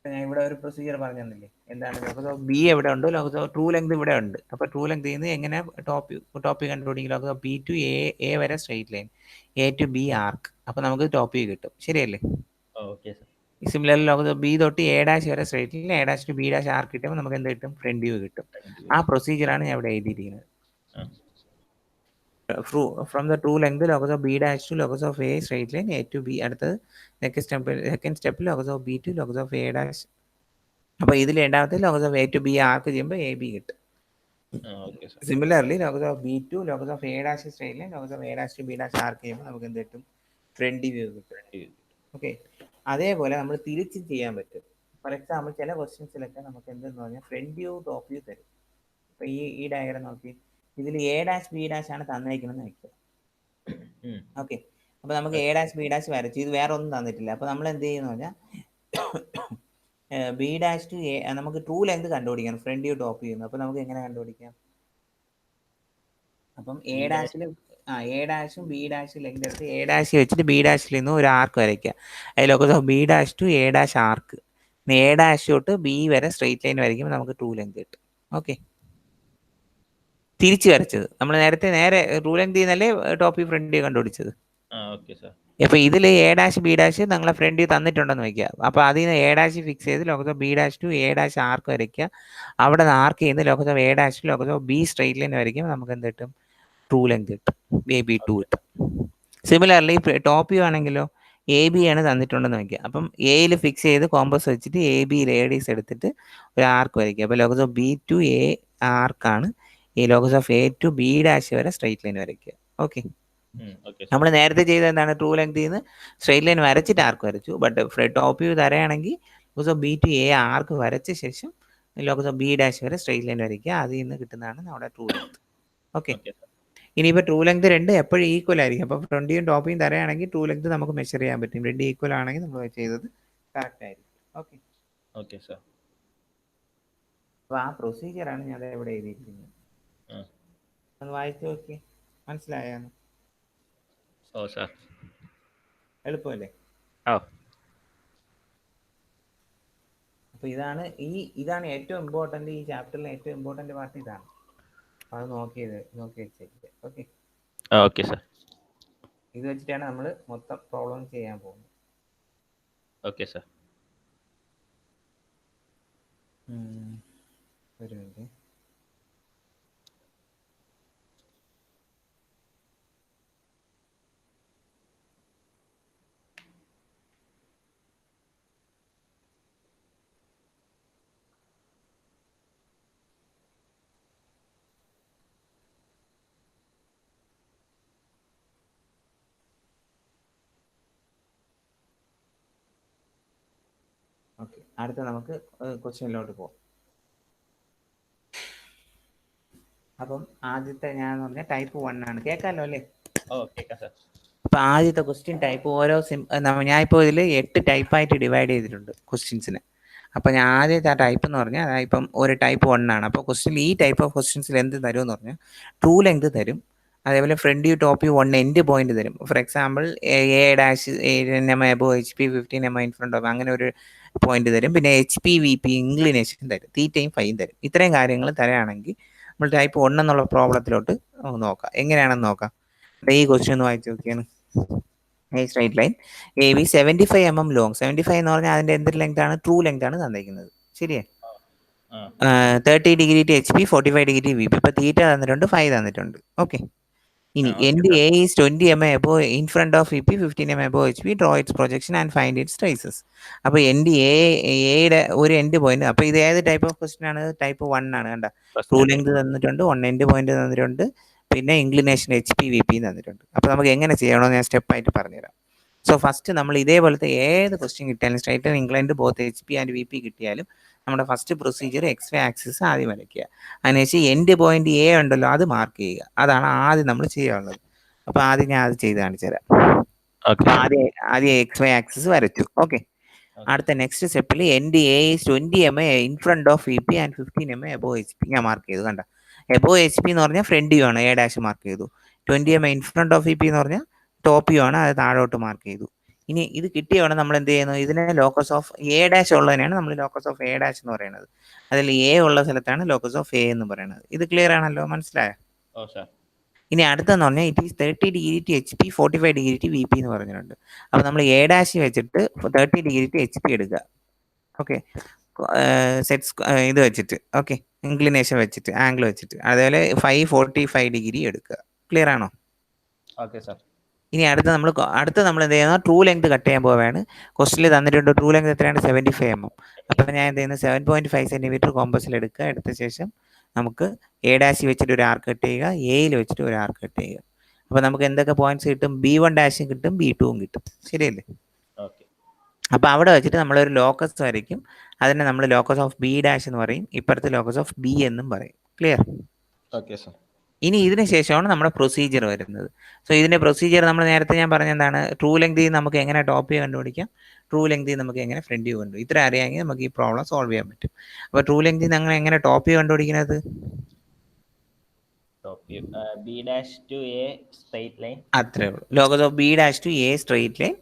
ഞാൻ ഇവിടെ ഒരു പ്രൊസീജിയർ പറഞ്ഞു തന്നില്ലേ, എന്താണ് ലോക്കസ് ഓഫ് ബി എവിടെ ഉണ്ട്, ലോക്കസ് ഓഫ് ട്രൂ ലെങ്ത് ഇവിടെ ഉണ്ട്. അപ്പോൾ ട്രൂ ലെങ്ത് ചെയ്യുന്നത് എങ്ങനെ ടോപ്പ് കണ്ടുപിടിക്കും? Locus of B to A വരെ straight line, A to B arc. അപ്പോൾ നമുക്ക് ടോപ്പ് വ്യൂ കിട്ടും. ശരിയല്ലേ? സിമിലർലി ലോക്കസ് ഓഫ് ബി തൊട്ട് എ ഡാഷ് വരെ straight line, A dash to B dash arc കിട്ടുമ്പോൾ നമുക്ക് എന്ത് കിട്ടും? ഫ്രണ്ട് വ്യൂ കിട്ടും. ആ പ്രൊസീജിയറാണ് ഞാൻ ഇവിടെ എഴുതിയിരിക്കുന്നത്. From the true length locus of B dash to locus of A straight line A to B. അടുത്തത് സെക്കൻഡ് സ്റ്റെപ്പിൽ locus of B to locus of A dash. അപ്പോൾ ഇതിൽ രണ്ടാമത്തെ locus of A to B arc ചെയ്യുമ്പോൾ A B കിട്ടും. Similarly locus of B to locus of A dash straight line locus of A dash to B dash arc ചെയ്യുമ്പോൾ നമുക്ക് എന്ത് കിട്ടും? Front view കിട്ടും. ഓക്കെ, അതേപോലെ നമ്മൾ തിരിച്ച് ചെയ്യാൻ പറ്റും. ഫോർ എക്സാമ്പിൾ ചില ക്വസ്റ്റ്യൻസിലൊക്കെ നമുക്ക് എന്തെന്ന് പറഞ്ഞാൽ ഫ്രണ്ട് വ്യൂ ടോപ്പ് വ്യൂ തരും. ഇപ്പോൾ ഈ ഡയഗ്രം നോക്കി, ഇതിൽ എ ഡാഷ് ബി ഡാഷ് ആണ് തന്നേക്കണമെന്ന് വയ്ക്കുക. ഓക്കെ, അപ്പോൾ നമുക്ക് എ ഡാഷ് ബി ഡാഷ് വരച്ചു, ഇത് വേറെ ഒന്നും തന്നിട്ടില്ല. അപ്പോൾ നമ്മൾ എന്ത് ചെയ്യുന്നു പറഞ്ഞാൽ ബി ഡാഷ് ടു എ നമുക്ക് ട്രൂ ലെങ്ത് കണ്ടുപിടിക്കണം, ഫ്രണ്ട് വ്യൂ ടോപ്പ് ചെയ്യുന്നു. അപ്പോൾ നമുക്ക് എങ്ങനെ കണ്ടുപിടിക്കാം? അപ്പം എ ഡാഷും ബി ഡാഷും ലെങ്ത് എടുത്ത് എ ഡാഷ് വെച്ചിട്ട് ബി ഡാഷിൽ നിന്ന് ഒരു ആർക്ക് വരയ്ക്കുക. അതിൽ locus of B dash to A dash arc, A dash തൊട്ട് ബി വരെ സ്ട്രെയിറ്റ് ലൈൻ വരയ്ക്കുമ്പോൾ നമുക്ക് ട്രൂ ലെങ്ത് കിട്ടും. ഓക്കെ, തിരിച്ച് വരച്ചത് നമ്മൾ നേരെ ട്രൂ ലെങ്ത് ചെയ്യുന്നല്ലേ ടോപ്പ് വ്യൂ ഫ്രണ്ട് വ്യൂ കണ്ടുപിടിച്ചത്. അപ്പോൾ ഇതിൽ എ ഡാഷ് ബി ഡാഷ് നിങ്ങളെ ഫ്രണ്ട് വ്യൂ തന്നിട്ടുണ്ടെന്ന് വയ്ക്കുക. അപ്പോൾ അതിൽ നിന്ന് എ ഡാഷ് ഫിക്സ് ചെയ്ത് locus of B dash to A dash arc വരയ്ക്കുക. അവിടെ നിന്ന് ആർക്ക് ചെയ്യുന്ന locus of A dash locus of B straight line വരയ്ക്കുമ്പോൾ നമുക്ക് എന്ത് കിട്ടും? ട്രൂ ലെങ്ത് കിട്ടും, എ ബി ടു കിട്ടും. സിമിലർലി ടോപ്പ് വ്യൂ ആണെങ്കിലോ എ ബി ആണ് തന്നിട്ടുണ്ടെന്ന് വയ്ക്കുക. അപ്പം എയിൽ ഫിക്സ് ചെയ്ത് കോമ്പസ് വെച്ചിട്ട് എ ബി റേഡിയസ് എടുത്തിട്ട് ഒരു ആർക്ക് വരയ്ക്കുക. അപ്പോൾ locus of B to A ആർക്കാണ്, ഈ locus of A to B dash വരെ സ്ട്രെയിറ്റ് ലൈൻ വരയ്ക്കുക. ഓക്കെ, നമ്മൾ നേരത്തെ ചെയ്ത എന്താണ്? ട്രൂ ലെങ്ത് ചെയ്യുന്ന സ്ട്രെയിറ്റ് ലൈൻ വരച്ചിട്ട് ആർക്ക് വരച്ചു. ബട്ട് ടോപ്പ് വ്യൂ തരയാണെങ്കിൽ locus of B to A arc വരച്ച ശേഷം ലോക്കസ് ഓഫ് ബി ഡാഷ് വരെ സ്ട്രെയിറ്റ് ലൈൻ വരയ്ക്കുക. അതിൽ നിന്ന് കിട്ടുന്നതാണ് നമ്മുടെ ട്രൂ ലെങ്ത്. ഓക്കെ, ഇനിയിപ്പോൾ ട്രൂ ലെങ്ത് രണ്ട് എപ്പോഴും ഈക്വൽ ആയിരിക്കും. അപ്പോൾ ഫ്രണ്ട് വ്യൂയും ടോപ്പ് വ്യൂയും തരയാണെങ്കിൽ ട്രൂ ലെങ്ത് നമുക്ക് മെഷർ ചെയ്യാൻ പറ്റും. രണ്ട് ഈക്വൽ ആണെങ്കിൽ നമ്മൾ ചെയ്തത് കറക്റ്റ് ആയിരിക്കും. Okay okay sir. അപ്പോൾ ആ പ്രൊസീജിയറാണ് ഞാൻ ഇവിടെ എഴുതിയിരിക്കുന്നത്. ഒന്ന് വായിച്ചു നോക്കി, മനസ്സിലായാണ്? ഓ സാർ, എളുപ്പമല്ലേ? ഓ, അപ്പോൾ ഇതാണ് ഏറ്റവും ഇമ്പോർട്ടൻ്റ്, ഈ ചാപ്റ്ററിലെ ഏറ്റവും ഇമ്പോർട്ടൻ്റ് പാർട്ട് ഇതാണ്. അപ്പോൾ അത് നോക്കി വെച്ചേക്കുക. Okay okay sir. ഇത് വെച്ചിട്ടാണ് നമ്മൾ മൊത്തം പ്രോബ്ലം ചെയ്യാൻ പോകുന്നത്. Okay sir. ഒരു മിനിറ്റ്. ഓക്കെ, അടുത്ത നമുക്ക് ക്വസ്റ്റ്യനിലോട്ട് പോകാം. അപ്പം ആദ്യത്തെ ഞാൻ പറഞ്ഞാൽ ടൈപ്പ് 1 ആണ്. കേൾക്കാമല്ലോ അല്ലേ? ഓ, കേൾക്കാം സാർ. അപ്പം ആദ്യത്തെ ക്വസ്റ്റ്യൻ ടൈപ്പ് ഓരോ ഞാനിപ്പോൾ ഇതിൽ 8 ടൈപ്പായിട്ട് ഡിവൈഡ് ചെയ്തിട്ടുണ്ട് ക്വസ്റ്റ്യൻസിന്. അപ്പോൾ ഞാൻ ആദ്യത്തെ ആ ടൈപ്പ് എന്ന് പറഞ്ഞാൽ ഇപ്പം ഒരു ടൈപ്പ് 1 ആണ്. അപ്പോൾ ക്വസ്റ്റ്യൻ ഈ ടൈപ്പ് ഓഫ് ക്വസ്റ്റ്യൻസിൽ എന്ത് തരുമെന്ന് പറഞ്ഞാൽ ട്രൂ ലെങ്ത് തരും, അതേപോലെ front view top view 1 end point തരും. For example A dash 8 mm above HP 15 mm in front of അങ്ങനെ ഒരു പോയിന്റ് തരും. പിന്നെ HP VP ഇൻക്ലിനേഷൻ തരും, തീറ്റയും ഫൈയും തരും. ഇത്രയും കാര്യങ്ങൾ തരാണെങ്കിൽ നമ്മൾ ടൈപ്പ് 1 എന്നുള്ള പ്രോബ്ലത്തിലോട്ട് നോക്കാം. എങ്ങനെയാണെന്ന് നോക്കാം. ഈ ക്വസ്റ്റ്യൻ ഒന്ന് വായിച്ചു നോക്കിയാണ്. A straight line A B 75 mm long. 75 എന്ന് പറഞ്ഞാൽ അതിന്റെ എന്ത് ലെങ്ത് ആണ്? ട്രൂ ലെങ്ത് ആണ് തന്നിരിക്കുന്നത്. ശരിയേ? 30 degree to HP 45 degree VP. ഇപ്പൊ തീറ്റ തന്നിട്ടുണ്ട്, ഫൈ തന്നിട്ടുണ്ട്. ഓക്കെ, ഇനി end A is 20 mm above in front of VP 15 mm above HP. Draw its projection and find its traces. അപ്പോൾ എൻഡ് എയുടെ ഒരു എൻഡ് പോയിന്റ്. അപ്പോൾ ഇത് ഏത് ടൈപ്പ് ഓഫ് ക്വസ്റ്റ്യൻ ആണ്? ടൈപ്പ് 1 ആണ്. കണ്ട, ട്രൂ ലെങ്ത് തന്നിട്ടുണ്ട്, 1 എൻഡ് പോയിന്റ് തന്നിട്ടുണ്ട്, പിന്നെ ഇൻക്ലിനേഷൻ HP-VP തന്നിട്ടുണ്ട്. അപ്പോൾ നമുക്ക് എങ്ങനെ ചെയ്യണമെന്ന് ഞാൻ സ്റ്റെപ്പായിട്ട് പറഞ്ഞുതരാം. സോ ഫസ്റ്റ് നമ്മൾ ഇതേപോലത്തെ ഏത് ക്വസ്റ്റ്യൻ കിട്ടിയാലും straight and inclined both HP and VP കിട്ടിയാലും നമ്മുടെ ഫസ്റ്റ് പ്രൊസീജിയർ XY ആക്സിസ് ആദ്യം വരയ്ക്കുക. അതിനുശേഷം എൻഡ് പോയിന്റ് A ഉണ്ടല്ലോ അത് മാർക്ക് ചെയ്യുക. അതാണ് ആദ്യം നമ്മൾ ചെയ്യാനുള്ളത്. അപ്പോൾ ആദ്യം ഞാൻ അത് ചെയ്ത് കാണിച്ചു തരാം. ഓക്കെ ആദ്യം XY ആക്സിസ് വരച്ചു. ഓക്കെ. അടുത്ത നെക്സ്റ്റ് സ്റ്റെപ്പിൽ end A is 20 mm in front of VP and 15 mm above HP ഞാൻ മാർക്ക് ചെയ്തു. കണ്ട, എബോവ് HP എന്ന് പറഞ്ഞാൽ ഫ്രണ്ട് വ്യൂ ആണ്, A' മാർക്ക് ചെയ്തു. 20 mm in front of VP എന്ന് പറഞ്ഞാൽ ടോപ്പ് വ്യൂ ആണ്, അത് താഴോട്ട് മാർക്ക് ചെയ്തു. ഇനി ഇത് കിട്ടിയവിടെ നമ്മൾ എന്ത് ചെയ്യുന്നു, ഇതിനെ ലോക്കസ് ഓഫ് A' ഉള്ളതിനാണ് നമ്മൾ ലോക്കസ് ഓഫ് A' എന്ന് പറയുന്നത്. അതിൽ A ഉള്ള സ്ഥലത്താണ് ലോക്കസ് ഓഫ് A എന്ന് പറയുന്നത്. ഇത് ക്ലിയർ ആണല്ലോ, മനസ്സിലായോ? ഓ സാർ. ഇനി അടുത്തെന്ന് പറഞ്ഞാൽ it is 30 degree to HP, 45 degree to VP എന്ന് പറഞ്ഞിട്ടുണ്ട്. അപ്പോൾ നമ്മൾ A' വെച്ചിട്ട് 30 ഡിഗ്രി ടു HP എടുക്കുക. ഓക്കെ, സെറ്റ് ഇത് വെച്ചിട്ട്, ഓക്കെ, ഇൻക്ലിനേഷൻ വെച്ചിട്ട്, ആംഗിൾ വെച്ചിട്ട്, അതേപോലെ 545 ഡിഗ്രി എടുക്കുക. ക്ലിയർ ആണോ? Okay sir. ഇനി അടുത്ത നമ്മൾ എന്ത് ചെയ്യുന്നത്, ട്രൂ ലെങ്ത് കട്ട് ചെയ്യാൻ പോവുകയാണ്. ക്വസ്റ്റിൽ തന്നിട്ടുണ്ട് ട്രൂ ലെങ്ത് എത്രയാണ്, 75 mm. അപ്പോൾ ഞാൻ എന്ത് ചെയ്യുന്നത്, 7.5 cm കോമ്പസിൽ എടുക്കുക. എടുത്ത ശേഷം നമുക്ക് A' വെച്ചിട്ട് ഒരു ആർക്ക് കട്ട് ചെയ്യുക, Aയിൽ വെച്ചിട്ട് ഒരു ആർക്ക് കട്ട് ചെയ്യുക. അപ്പോൾ നമുക്ക് എന്തൊക്കെ പോയിന്റ്സ് കിട്ടും, B1' കിട്ടും, B2 കിട്ടും. ശരിയല്ലേ? ഓക്കെ. അപ്പോൾ അവിടെ വെച്ചിട്ട് നമ്മളൊരു ലോക്കസ് വരയ്ക്കും. അതിനെ നമ്മൾ ലോക്കസ് ഓഫ് B' എന്ന് പറയും, ഇപ്പുറത്ത് ലോക്കസ് ഓഫ് B എന്നും പറയും. ക്ലിയർ? Okay sir. ഇനി ഇതിന് ശേഷമാണ് നമ്മുടെ പ്രൊസീജിയർ വരുന്നത്. സോ ഇതിന്റെ പ്രൊസീജിയർ നമ്മൾ നേരത്തെ ഞാൻ പറഞ്ഞ എന്താണ്, ട്രൂ ലെങ്ത് നമുക്ക് എങ്ങനെ ടോപ്പ് വ്യൂ കണ്ടുപിടിക്കാം, ട്രൂ ലെങ്ത് നമുക്ക് എങ്ങനെ ഫ്രണ്ട് വ്യൂ കണ്ടുപിടിക്കും. ഇത്ര അറിയാമെങ്കിൽ നമുക്ക് ഈ പ്രോബ്ലം സോൾവ് ചെയ്യാൻ പറ്റും. അപ്പോൾ ട്രൂ ലെങ്ത് ഞങ്ങൾ എങ്ങനെ ടോപ്പ് വ്യൂ കണ്ടുപിടിക്കുന്നത്, B' to A straight line. അത്രേ ഉള്ളൂ. Locus of B' to A straight line,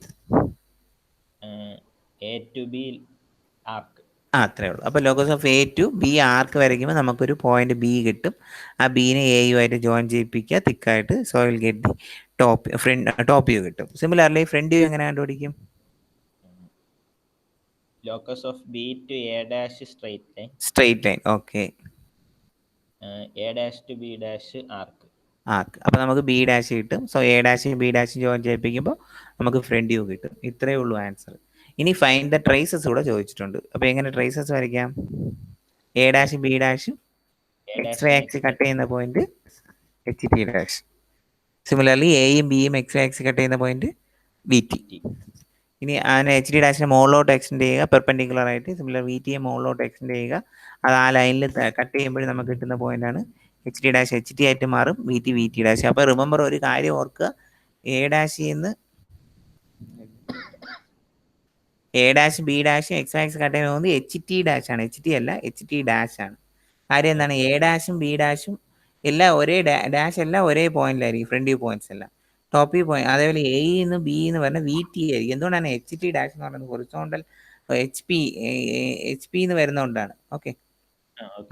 A to B arc. അത്രേ ഉള്ളൂ. അപ്പോൾ locus of A to B arc വരയ്ക്കുമ്പോൾ നമുക്കൊരു പോയിന്റ് B കിട്ടും. ആ ബീനെ Aയുമായിട്ട് ജോയിൻ ചെയ്യിപ്പിക്കുക തിക്കായിട്ട്. So will get the top view കിട്ടും. സിമിലർലി ഫ്രണ്ട് വ്യൂ എങ്ങനെ കണ്ടുപിടിക്കും? Locus of B to A' straight line. Straight line. Okay. A' to B' arc. ആർക്ക്. അപ്പോൾ നമുക്ക് B' കിട്ടും. സോ A' B' ജോയിൻ ചെയ്യിപ്പിക്കുമ്പോൾ നമുക്ക് ഫ്രണ്ട് വ്യൂ കിട്ടും. ഇത്രയേ ഉള്ളൂ ആൻസർ. ഇനി ഫൈൻഡ് ദ ട്രേസസ് കൂടെ ചോദിച്ചിട്ടുണ്ട്. അപ്പോൾ എങ്ങനെ ട്രേസസ് വരയ്ക്കാം? A' B' XY axis cut ചെയ്യുന്ന പോയിന്റ് HT'. സിമിലർലി Aയും Bയും XY ആക്സിസ് കട്ട് ചെയ്യുന്ന പോയിന്റ് VT. ഇനി അതിനെ HT' മുകളിലോട്ട് എക്സ്റ്റെൻഡ് ചെയ്യുക പെർപെൻഡിക്കുലർ ആയിട്ട്. സിമിലർ VTയെ മുകളിലോട്ട് എക്സ്റ്റെൻഡ് ചെയ്യുക. അത് ആ ലൈനിൽ കട്ട് ചെയ്യുമ്പോൾ നമുക്ക് കിട്ടുന്ന പോയിന്റാണ് HT' HT ആയിട്ട് മാറും, VT. അപ്പോൾ റിമെമ്പർ ഒരു കാര്യം ഓർക്കുക, A' B' XY axis cut ചെയ്യുന്ന പോകുന്നത് HT' ആണ്, HT അല്ല, HT' ആണ്. കാര്യം എന്താണ്, A' B' എല്ലാം ഒരേ ഡാഷ് എല്ലാം ഒരേ പോയിന്റിലായിരിക്കും, ഫ്രണ്ട് വ്യൂ പോയിന്റ്സ് എല്ലാം. ടോപ്പ് വ്യൂ പോയിന്റ് അതേപോലെ A B എന്ന് പറഞ്ഞാൽ VT ആയിരിക്കും. എന്തുകൊണ്ടാണ് HT' എന്ന് പറയുന്നത്, ഹൊറിസോണ്ടൽ HP എന്ന് വരുന്നതുകൊണ്ടാണ്. ഓക്കെ,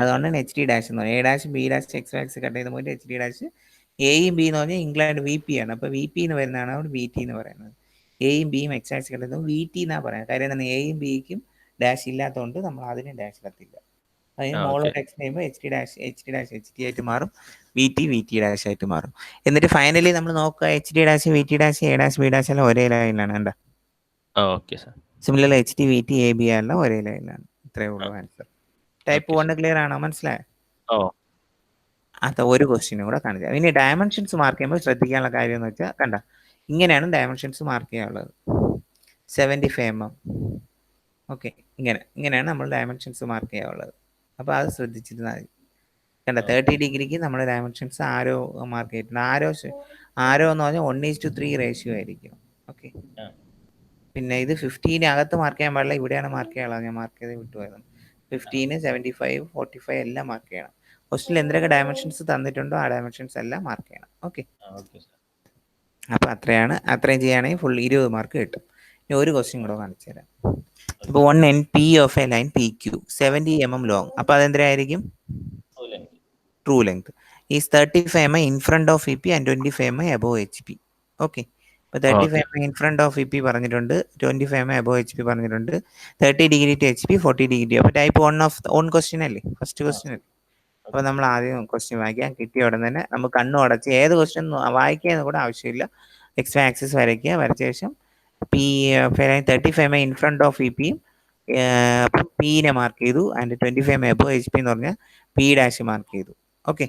അതുകൊണ്ടാണ് HT' എന്ന് പറയുന്നത്. A' B' XY axis cut ചെയ്യുന്ന പോയിന്റ് HT'. Aയും B എന്ന് പറഞ്ഞാൽ ഇംഗ്ലണ്ട് VP ആണ്. അപ്പോൾ VP എന്ന് വരുന്നതാണ് അവിടെ VT എന്ന് പറയുന്നത്. Aയും Bയും XY ആക്സിസ് കട്ട് ചെയ്യുന്നത് VT എന്നാണ് പറയുന്നത്. കാര്യം എന്താണ്, Aയും Bക്കും ഡാഷ് ഇല്ലാത്തതുകൊണ്ട് നമ്മൾ അതിന് ഡാഷ് ഇടത്തില്ല. അതിന് മുകളിലോട്ട് എക്സ്റ്റെൻഡ് ചെയ്യുമ്പോൾ HT' ആയിട്ട് മാറും, VT ആയിട്ട് മാറും. എന്നിട്ട് ഫൈനലി നമ്മൾ നോക്കുക, HT' VT A' B' എല്ലാം ഒരേ ലൈനിലാണ്. കണ്ട? Okay sir. Similar HT VT AB എല്ലാം ഒരേ ലൈനിലാണ്. ഇത്രയേ ഉള്ളൂ ആൻസർ. ടൈപ്പ് 1 ക്ലിയർ ആണോ, മനസ്സിലായോ? അത് ഒരു ക്വസ്റ്റ്യനും കൂടെ കാണിച്ചാൽ. ഇനി ഡയമെൻഷൻസ് മാർക്ക് ചെയ്യുമ്പോൾ ശ്രദ്ധിക്കാനുള്ള കാര്യം എന്ന് വെച്ചാൽ, കണ്ട, ഇങ്ങനെയാണ് ഡയമെൻഷൻസ് മാർക്ക് ചെയ്യാനുള്ളത്. 75 mm. ഓക്കെ, ഇങ്ങനെയാണ് നമ്മൾ ഡയമെൻഷൻസ് മാർക്ക് ചെയ്യാനുള്ളത്. അപ്പോൾ അത് ശ്രദ്ധിച്ചിരുന്നാൽ മതി. കണ്ട, 30 ഡിഗ്രിക്ക് നമ്മൾ ഡയമെൻഷൻസ് ആരോ മാർക്ക് ചെയ്തിട്ടുണ്ട്. ആരോ എന്ന് പറഞ്ഞാൽ 1:3 റേഷ്യോ ആയിരിക്കും. ഓക്കെ, പിന്നെ ഇത് 15 അകത്ത് മാർക്ക് ചെയ്യാൻ പാടില്ല, ഇവിടെയാണ് മാർക്ക് ചെയ്യാനുള്ളത്. ഞാൻ മാർക്ക് ചെയ്ത് വിട്ടുപോയത്. 15, 75, 45 എല്ലാം മാർക്ക് ചെയ്യണം. ക്വസ്റ്റിൽ എന്തൊക്കെ ഡയമെൻഷൻസ് തന്നിട്ടുണ്ടോ ആ ഡയമെൻഷൻസ് എല്ലാം മാർക്ക് ചെയ്യണം. ഓക്കെ, അപ്പോൾ അത്രയും ചെയ്യുകയാണെങ്കിൽ ഫുൾ 20 മാർക്ക് കിട്ടും. ഇനി ഒരു ക്വസ്റ്റ്യൻ കൂടെ കാണിച്ചു തരാം. ഇപ്പോൾ 1 NP of A line PQ 70 mm long. അപ്പോൾ അതെന്തരായിരിക്കും, true length is 35 mm in front of VP and 25 mm above HP. Okay, ഇപ്പോൾ 35 mm in front of VP പറഞ്ഞിട്ടുണ്ട്, 25 mm എബോവ് HP പറഞ്ഞിട്ടുണ്ട്, 30 ഡിഗ്രി ടു HP, 40 ഡിഗ്രി. അപ്പോൾ type 1 question അല്ലേ, first question അല്ലേ. അപ്പോൾ നമ്മൾ ആദ്യം ക്വസ്റ്റ്യൻ വായിക്കാം. കിട്ടിയ ഉടൻ തന്നെ നമുക്ക് കണ്ണു അടച്ച് ഏത് ക്വസ്റ്റ്യൻ വായിക്കുക കൂടെ ആവശ്യമില്ല, XY ആക്സിസ് വരയ്ക്കുക. വരച്ച ശേഷം 35 mm in front of VP Pനെ മാർക്ക് ചെയ്തു, ആൻഡ് 25 mm എബോവ് HP എന്ന് പറഞ്ഞാൽ P' മാർക്ക് ചെയ്തു. ഓക്കെ,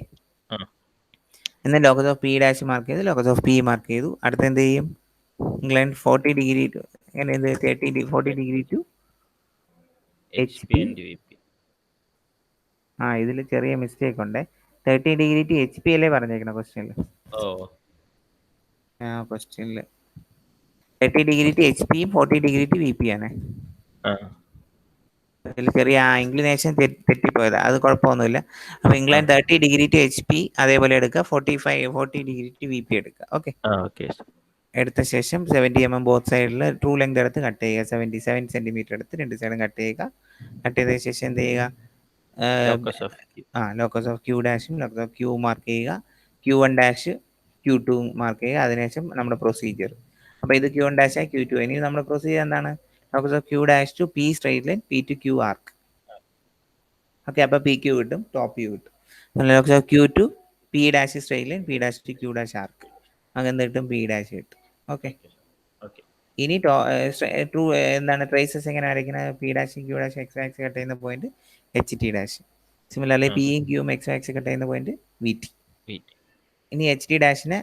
എന്നാൽ locus of P dash mark ചെയ്തു, ലോക്കസ് ഓഫ് പി മാർക്ക് ചെയ്തു. അടുത്ത് എന്ത് ചെയ്യും? ഇംഗ്ലണ്ട് 40 ഡിഗ്രി ടു എങ്ങനെ എന്ത് 40 degree to H P. and VP. ഇതിൽ ചെറിയ മിസ്റ്റേക്ക് ഉണ്ട്. 30 ഡിഗ്രി ടു എച്ച് പി അല്ലേ പറഞ്ഞേക്കണം ക്വസ്റ്റ്യനിൽ. ക്വസ്റ്റ്യനിൽ 30 ഡിഗ്രി ടു എച്ച് പിയും 40 ഡിഗ്രി ടു വി പി ആണ്. അതിൽ ചെറിയ ഇംഗ്ലിനേഷൻ തെറ്റിപ്പോയത്, അത് കുഴപ്പമൊന്നുമില്ല. അപ്പൊ England 30 degree to H P അതേപോലെ എടുക്കുക, 40 ഡിഗ്രി ടു വി പി എടുക്കുക. ഓക്കെ, എടുത്ത ശേഷം 70 mm ബോത്ത് സൈഡിൽ ട്രൂ ലെങ്ത് എടുത്ത് കട്ട് ചെയ്യുക. 77 സെന്റിമീറ്റർ എടുത്ത് രണ്ട് സൈഡും കട്ട് ചെയ്യുക. കട്ട് ചെയ്ത ശേഷം എന്ത് ചെയ്യുക? ലോക്കസ് ഓഫ് ക്യൂ ഡാഷും ലോക്കസ് ഓഫ് ക്യൂ മാർക്ക് ചെയ്യുക. Q1 ഡാഷ് Q2 മാർക്ക് ചെയ്യുക. അതിനുശേഷം നമ്മുടെ പ്രൊസീജിയർ. അപ്പൊ ഇത് Q1 ഡാഷ് Q2. ഇനി നമ്മുടെ പ്രൊസീജിയർ എന്താണ്? Locus of Q dash to P straight line, P to Q arc. Okay, അപ്പൊ പി ക്യൂ കിട്ടും, ടോപ്പ് വ്യൂ കിട്ടും. Locus of Q to P dash straight line, P dash to Q dash arc. അങ്ങനെ കിട്ടും, P dash കിട്ടും. Okay, ഇനി true എന്താണ് traces എങ്ങനെ വരയ്ക്കുന്നത്? P dash Q dash X axis cut ചെയ്യുന്ന point H T dash. Similarly പിയും ക്യൂവും എക്സ് ആക്സ് കട്ട് ചെയ്യുന്ന പോയിന്റ് വി ടി. ഇനി എച്ച് ടി ഡാഷിന്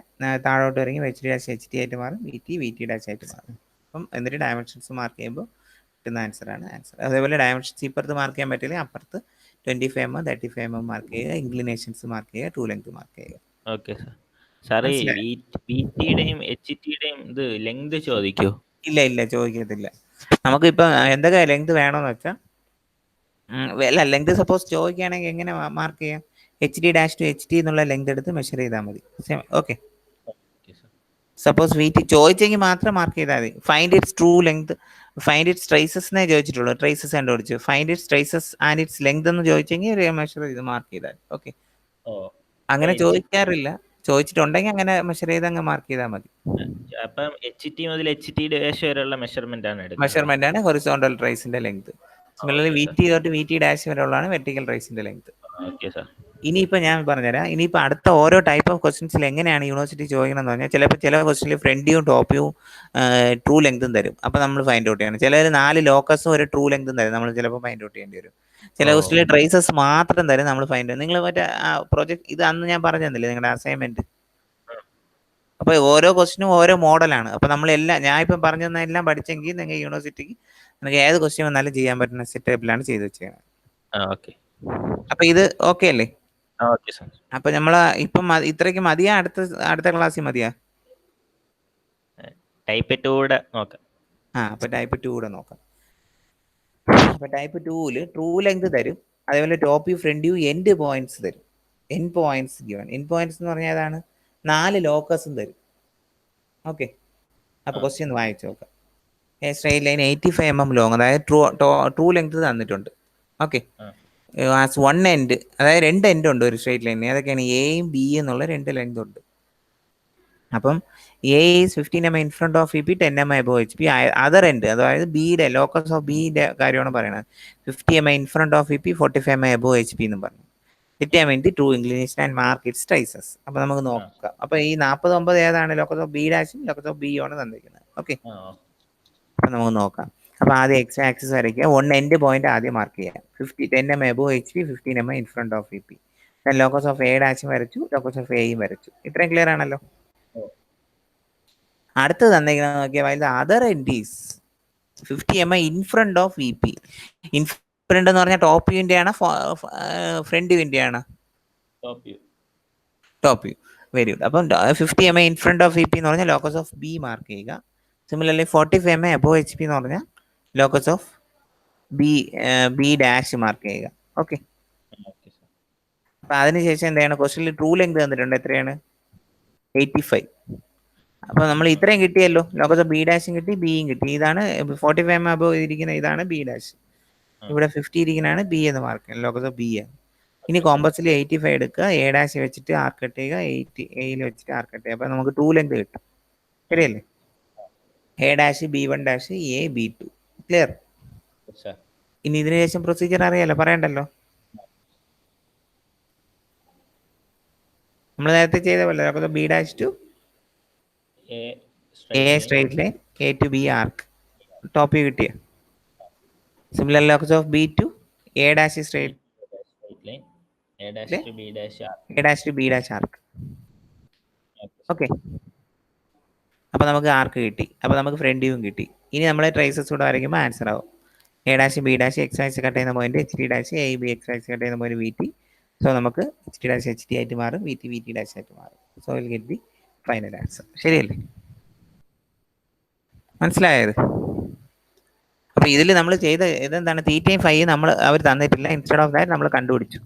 താഴോട്ട് ഇറങ്ങി H T dash H T ആയിട്ട് മാറും, വി ടി ഡാഷ് ആയിട്ട് മാറും. അപ്പം എന്നിട്ട് ഡയമെൻഷൻസ് മാർക്ക് ചെയ്യുമ്പോൾ കിട്ടുന്ന ആൻസറാണ് ആൻസർ. അതേപോലെ ഡയമെൻഷൻസ് ഇപ്പുറത്ത് മാർക്ക് ചെയ്യാൻ പറ്റില്ല, അപ്പുറത്ത് 25 mm 35 mm മാർക്ക് ചെയ്യുക, ഇൻക്ലിനേഷൻസ് മാർക്ക് ചെയ്യുക, ട്രൂ ലെങ്ത് മാർക്ക് ചെയ്യുക. ഓക്കെ സാറേ, വിടിയുടെയും എച്ച് ടിയുടെയും ഇത് ലെങ്ത് ചോദിക്കോ? ഇല്ല ചോദിക്കത്തില്ല. നമുക്കിപ്പോൾ എന്തൊക്കെ ലെങ്ത് വേണമെന്ന് വെച്ചാൽ ലെങ്ത് സപ്പോസ് ചോദിക്കുകയാണെങ്കിൽ എങ്ങനെ മാർക്ക് ചെയ്യാം? H D dash to H T എന്നുള്ള ലെങ്ത് എടുത്ത് മെഷർ ചെയ്താൽ മതി. ഓക്കെ, സപ്പോസ് വി ടി ചോദിച്ചെങ്കിൽ മാത്രം മാർക്ക് ചെയ്താൽ മതി. Find its true length, find its traces ചോദിച്ചിട്ടുള്ളൂ. ട്രേസസ് കണ്ടുപിടിച്ചു. Find its traces and its length എന്ന് ചോദിച്ചെങ്കിൽ മെഷർ ചെയ്ത് മാർക്ക് ചെയ്താൽ. ഓക്കെ, അങ്ങനെ ചോദിക്കാറില്ല. ചോദിച്ചിട്ടുണ്ടെങ്കിൽ അങ്ങനെ മെഷർ ചെയ്ത് അങ്ങ് മാർക്ക് ചെയ്താൽ മതി. അപ്പം എച്ച് ടി മുതൽ എച്ച് ടി ഡാഷ് വരെയുള്ള മെഷർമെന്റ് ആണ് ഹൊറിസോണ്ടൽ ട്രേസിന്റെ ലെങ്ത്. സിമിലർലി വി ടി തൊട്ട് വി ടി ഡാഷ് വരെയുള്ളതാണ് വെർട്ടിക്കൽ ട്രേസിന്റെ ലെങ്ത്. ഇനിയിപ്പോൾ ഞാൻ പറഞ്ഞുതരാം. ഇനിയിപ്പോൾ അടുത്ത ഓരോ ടൈപ്പ് ഓഫ് ക്വസ്റ്റ്യൻസിൽ എങ്ങനെയാണ് യൂണിവേഴ്സിറ്റി ചോദിക്കണം എന്ന് പറഞ്ഞാൽ, ചിലപ്പോൾ ചില ക്വസ്റ്റ്യനിൽ ഫ്രണ്ട് വ്യൂവും ടോപ്പ് വ്യൂവും ട്രൂ ലെങ്തും തരും. അപ്പോൾ നമ്മൾ ഫൈൻഡ് ഔട്ട് ചെയ്യണം. ചിലർ 4 ലോക്കസും ഒരു ട്രൂ ലെങ്തും തരും, നമ്മൾ ചിലപ്പോൾ ഫൈൻഡ് ഔട്ട് ചെയ്യേണ്ടി വരും. ചില ക്വസ്റ്റ്യനിൽ ട്രേസസ് മാത്രം തരും, നമ്മൾ ഫൈൻഡ് ചെയ്യും. നിങ്ങൾ മറ്റേ പ്രൊജക്ട് ഇത് അന്ന് ഞാൻ പറഞ്ഞു തന്നില്ലേ നിങ്ങളുടെ അസൈൻമെന്റ്? അപ്പോൾ ഓരോ ക്വസ്റ്റിനും ഓരോ മോഡലാണ്. അപ്പോൾ നമ്മളെല്ലാം ഞാൻ ഇപ്പം പറഞ്ഞു തന്നെല്ലാം പഠിച്ചെങ്കിൽ നിങ്ങൾ യൂണിവേഴ്സിറ്റിക്ക് നിങ്ങൾക്ക് ഏത് ക്വസ്റ്റ്യൻ വന്നാലും ചെയ്യാൻ പറ്റുന്ന സെറ്റപ്പിലാണ് ചെയ്ത് വെച്ചേക്കുന്നത്. അപ്പോൾ ഇത് ഓക്കെ അല്ലേ? അപ്പൊ നമ്മൾ ഇപ്പം ഇത്രയ്ക്ക് മതിയാ? അടുത്ത ക്ലാസ്സിൽ മതിയാ? ടൈപ്പ് 2 കൂടെ നോക്കാം. അപ്പൊ ടൈപ്പ് 2 കൂടെ നോക്കാം. അപ്പൊ ടൈപ്പ് 2 ട്രൂ ലെങ്ത് തരും, അതേപോലെ top view front view end points തരും. End points given. End points എന്ന് പറഞ്ഞാൽ ഏതാണ്? 4 ലോക്കസും തരും. ഓക്കെ, അപ്പൊ ക്വസ്റ്റ്യൻ വായിച്ചു നോക്കാം. സ്ട്രെയിറ്റ് ലൈൻ 85 mm ലോങ്, അതായത് ട്രൂ ലെങ്ത് തന്നിട്ടുണ്ട്. ഓക്കെ, ആസ് വൺ എൻഡ്, അതായത് 2 എൻഡ് ഉണ്ട് ഒരു സ്ട്രെയിറ്റ് ലൈനിന്. ഏതൊക്കെയാണ്? എയും ബി എന്നുള്ള 2 ലെങ്ത് ഉണ്ട്. അപ്പം A is 15 mm in front of E P, 10 mm above H P. Other end, അതായത് ബിയുടെ ലോക്കസ് ഓഫ് ബിയുടെ കാര്യമാണ് പറയുന്നത്. 50 mm in front of E P, 45 mm above H P എന്നും പറഞ്ഞു. Determine the true inclination and mark its traces. അപ്പൊ നമുക്ക് നോക്കാം. അപ്പൊ ഈ 49 ഏതാണ്? ലോക്കസ് ഓഫ് ബി ഡാഷും ലോക്കസ് ഓഫ് ബി ആണ് തന്നിരിക്കുന്നത്. ഓക്കെ, അപ്പൊ നമുക്ക് നോക്കാം. അപ്പൊ ആദ്യം എക്സ് ആക്സിസ് വരയ്ക്കുക. 1 എൻഡ് പോയിന്റ് ആദ്യം മാർക്ക് ചെയ്യാം. 10 mm above H P, 15 mm in front of E P. Locus of A ഡാഷും വരച്ചു, ലോക്കസ് ഓഫ് എയും വരച്ചു. ഇത്രയും ക്ലിയർ ആണല്ലോ? അടുത്ത് തന്നിരിക്കുന്നത് നോക്കിയാൽ other end is 50 mm in front of E P. In front എന്ന് പറഞ്ഞാൽ ടോപ്പ് വ്യൂവിന്റെ ആണ്, ഫ്രണ്ട് വ്യൂവിന്റെ ആണ്? Top view. Very good. അപ്പം 50 mm in front of E P എന്ന് പറഞ്ഞാൽ ലോക്കസ് ഓഫ് ബി മാർക്ക് ചെയ്യുക. Similarly 45 mm above H P എന്ന് പറഞ്ഞാൽ locus of B dash mark ചെയ്യുക. ഓക്കെ, അപ്പൊ അതിനുശേഷം എന്താണ്? ക്വസ്റ്റ്യനിൽ ട്രൂ ലെങ്ത് തന്നിട്ടുണ്ട്. എത്രയാണ്? 85. അപ്പൊ നമ്മൾ ഇത്രയും കിട്ടിയല്ലോ. ലോക്കസ് ഓഫ് ബി ഡാഷും കിട്ടി, ബിയും കിട്ടി. ഇതാണ് 45 mm അബോവ് ഇരിക്കുന്ന, ഇതാണ് ബി ഡാഷ്. ഇവിടെ 50 ഇരിക്കുന്നതാണ് ബി എന്ന് മാർക്ക്. ലോക്കസ് ഓഫ് ബി ആണ്. ഇനി കോമ്പസിൽ 85 എടുക്കുക, എ ഡാഷ് വെച്ചിട്ട് ആർ കട്ട് ചെയ്യുക, 80 എയിൽ വെച്ചിട്ട് ആർ കട്ട് ചെയ്യുക. അപ്പൊ നമുക്ക് ട്രൂ ലെങ്ത് കിട്ടും. ശരിയല്ലേ? A dash B1 dash A B2. Clear? ഇനി ഇതിനു ശേഷം പ്രൊസീജിയർ അറിയാലോ, പറയണ്ടല്ലോ. നമ്മൾ നേരത്തെ ചെയ്ത പോലെ locus B dash to A straight line, A to B arc. Top view കിട്ടിയ. Similar locus of B to A dash straight line, A dash to B dash arc. Okay, അപ്പോൾ നമുക്ക് ആർക്ക് കിട്ടി, അപ്പോൾ നമുക്ക് ഫ്രണ്ട് വ്യൂവും കിട്ടി. ഇനി നമ്മൾ ട്രേസസ് കൂടെ വരയ്ക്കുമ്പോൾ ആൻസർ ആവും. A dash B dash X axis cut ചെയ്യുന്ന point H T dash A B X axis cut ചെയ്യുന്ന പോയിന്റ് വി ടി. സോ നമുക്ക് H T dash H T ആയിട്ട് മാറും, വി ടി ഡാഷ് ആയിട്ട് മാറും. So will get the final answer. ശരിയല്ലേ? മനസ്സിലായത്? അപ്പോൾ ഇതിൽ നമ്മൾ ചെയ്ത ഇതെന്താണ്, തീറ്റയും ഫൈയും നമ്മൾ അവർ തന്നിട്ടില്ല. ഇൻസ്റ്റെഡ് ഓഫ് ദാറ്റ് നമ്മൾ കണ്ടുപിടിച്ചു.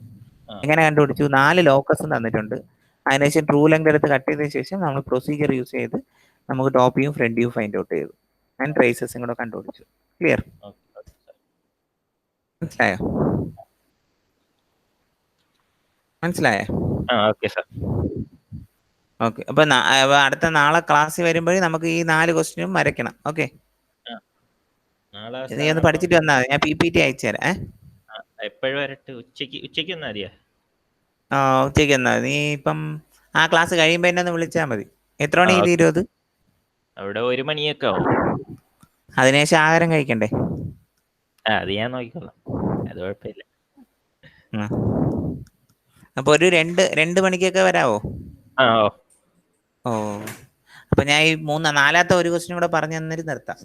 എങ്ങനെ കണ്ടുപിടിച്ചു? 4 ലോക്കസും തന്നിട്ടുണ്ട്. അതിനുശേഷം ട്രൂ ലെങ്ത് എടുത്ത് കട്ട് ചെയ്തതിനു ശേഷം നമ്മൾ പ്രൊസീജിയർ യൂസ് ചെയ്ത് നമുക്ക് ടോപ്പ് വ്യൂവും ഫ്രണ്ട് വ്യൂ ഫൈൻഡ് ഔട്ട് ചെയ്തു. ആൻഡ് ട്രേസസും കൂടെ കണ്ടുപിടിച്ചു. ക്ലിയർ? മനസ്സിലായോ? മനസ്സിലായോ? Okay sir. ഓക്കെ, അപ്പൊ അടുത്ത നാളെ ക്ലാസ്സിൽ വരുമ്പോഴേ നമുക്ക് ഈ 4 ക്വസ്റ്റ്യനും വരയ്ക്കണം. ഓക്കെ, നീ ഒന്ന് പഠിച്ചിട്ട് വന്നാൽ മതി. ഞാൻ PPT അയച്ചു തരാം. എപ്പോഴും വരട്ടെ? ഉച്ചയ്ക്ക് വന്നാൽ മതിയാ? ഉച്ചയ്ക്ക് വന്നാൽ നീ ഇപ്പം ആ ക്ലാസ് കഴിയുമ്പോൾ എന്നെ ഒന്ന് വിളിച്ചാൽ മതി. എത്ര മണി തീരും അത്? അവിടെ 1 മണിയൊക്കെ ആവും. അതിനുശേഷം ആഹാരം കഴിക്കണ്ടേ? അത് ഞാൻ നോക്കിക്കോളാം, അത് കുഴപ്പമില്ല. അപ്പൊ ഒരു 2 മണിക്കൊക്കെ വരാവോ? ഓ, അപ്പൊ ഞാൻ ഈ 4ാമത്തെ ഒരു ക്വസ്റ്റ്യൻ കൂടെ പറഞ്ഞു തന്നിട്ട് നിർത്താം.